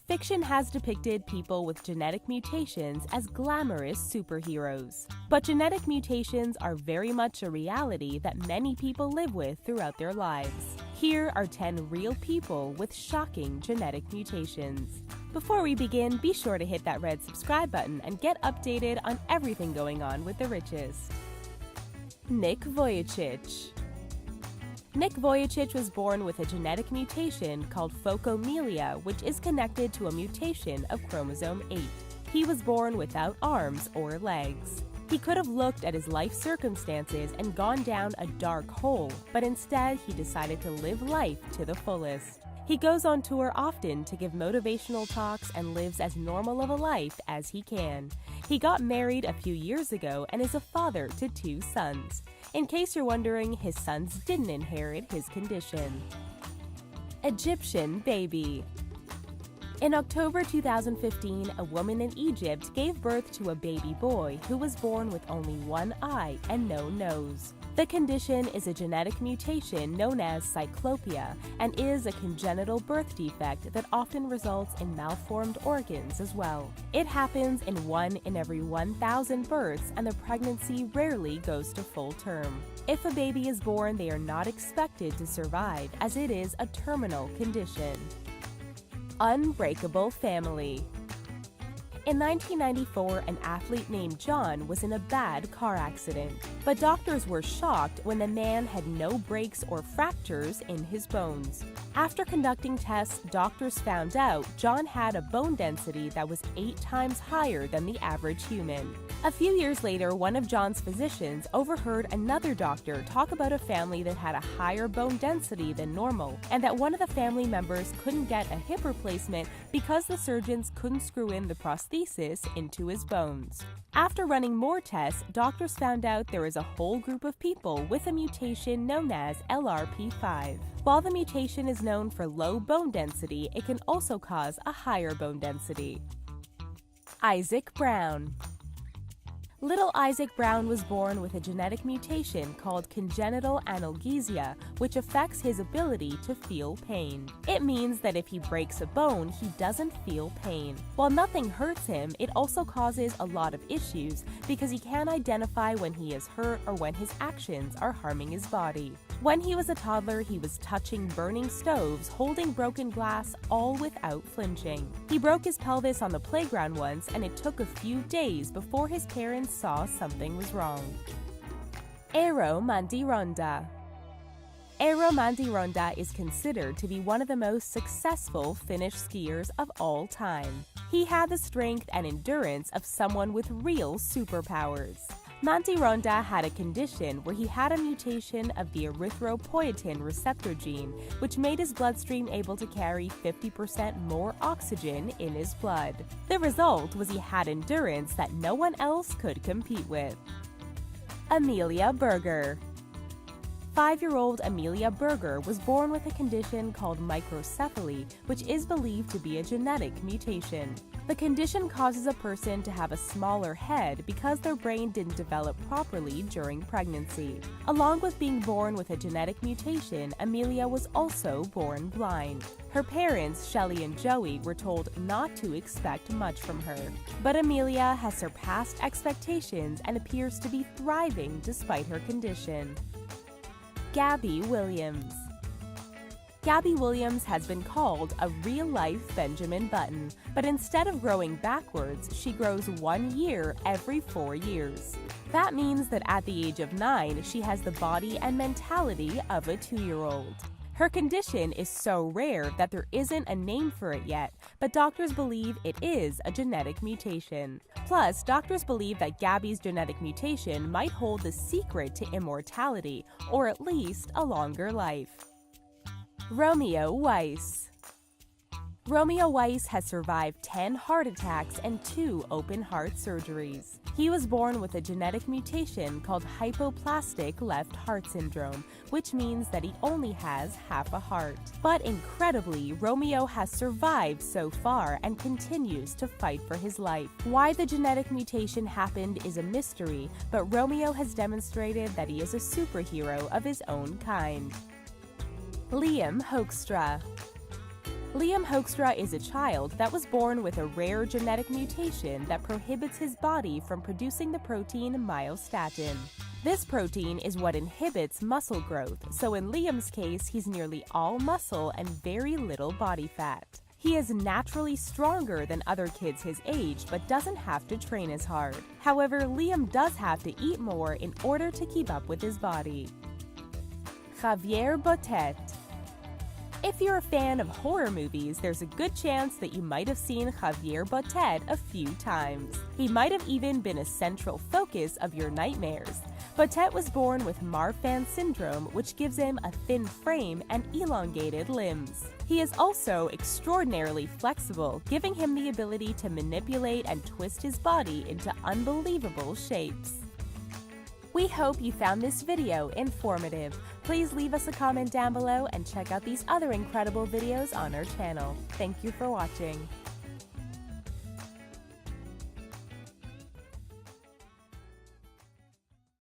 Fiction has depicted people with genetic mutations as glamorous superheroes. But genetic mutations are very much a reality that many people live with throughout their lives. Here are 10 real people with shocking genetic mutations. Before we begin, be sure to hit that red subscribe button and get updated on everything going on with the richest. Nick Vujicic. Nick Vujicic was born with a genetic mutation called phocomelia, which is connected to a mutation of chromosome 8. He was born without arms or legs. He could have looked at his life circumstances and gone down a dark hole, but instead he decided to live life to the fullest. He goes on tour often to give motivational talks and lives as normal of a life as he can. He got married a few years ago and is a father to 2 sons. In case you're wondering, his sons didn't inherit his condition. Egyptian baby. In October 2015, a woman in Egypt gave birth to a baby boy who was born with only one eye and no nose. The condition is a genetic mutation known as cyclopia and is a congenital birth defect that often results in malformed organs as well. It happens in 1 in every 1,000 births, and the pregnancy rarely goes to full term. If a baby is born, they are not expected to survive, as it is a terminal condition. Unbreakable family. In 1994, an athlete named John was in a bad car accident, but doctors were shocked when the man had no breaks or fractures in his bones. After conducting tests, doctors found out John had a bone density that was 8 times higher than the average human. A few years later, one of John's physicians overheard another doctor talk about a family that had a higher bone density than normal, and that one of the family members couldn't get a hip replacement because the surgeons couldn't screw in the prosthesis into his bones. After running more tests, doctors found out there is a whole group of people with a mutation known as LRP5. While the mutation is known for low bone density, it can also cause a higher bone density. Isaac Brown. Little Isaac Brown was born with a genetic mutation called congenital analgesia, which affects his ability to feel pain. It means that if he breaks a bone, he doesn't feel pain. While nothing hurts him, it also causes a lot of issues because he can't identify when he is hurt or when his actions are harming his body. When he was a toddler, he was touching burning stoves, holding broken glass, all without flinching. He broke his pelvis on the playground once, and it took a few days before his parents saw something was wrong. Eero Mandironda. Eero Mandironda is considered to be one of the most successful Finnish skiers of all time. He had the strength and endurance of someone with real superpowers. Mandironda had a condition where he had a mutation of the erythropoietin receptor gene, which made his bloodstream able to carry 50% more oxygen in his blood. The result was he had endurance that no one else could compete with. Amelia Berger. 5-year-old Amelia Berger was born with a condition called microcephaly, which is believed to be a genetic mutation. The condition causes a person to have a smaller head because their brain didn't develop properly during pregnancy. Along with being born with a genetic mutation, Amelia was also born blind. Her parents, Shelley and Joey, were told not to expect much from her. But Amelia has surpassed expectations and appears to be thriving despite her condition. Gabby Williams. Gabby Williams has been called a real-life Benjamin Button, but instead of growing backwards, she grows 1 year every 4 years. That means that at the age of 9, she has the body and mentality of a 2-year-old. Her condition is so rare that there isn't a name for it yet, but doctors believe it is a genetic mutation. Plus, doctors believe that Gabby's genetic mutation might hold the secret to immortality, or at least a longer life. Romeo Weiss. Romeo Weiss has survived 10 heart attacks and 2 open heart surgeries. He was born with a genetic mutation called hypoplastic left heart syndrome, which means that he only has half a heart. But incredibly, Romeo has survived so far and continues to fight for his life. Why the genetic mutation happened is a mystery, but Romeo has demonstrated that he is a superhero of his own kind. Liam Hoekstra. Liam Hoekstra is a child that was born with a rare genetic mutation that prohibits his body from producing the protein myostatin. This protein is what inhibits muscle growth, so in Liam's case, he's nearly all muscle and very little body fat. He is naturally stronger than other kids his age, but doesn't have to train as hard. However, Liam does have to eat more in order to keep up with his body. Javier Botet. If you're a fan of horror movies, there's a good chance that you might have seen Javier Botet a few times. He might have even been a central focus of your nightmares. Botet was born with Marfan syndrome, which gives him a thin frame and elongated limbs. He is also extraordinarily flexible, giving him the ability to manipulate and twist his body into unbelievable shapes. We hope you found this video informative. Please leave us a comment down below and check out these other incredible videos on our channel. Thank you for watching.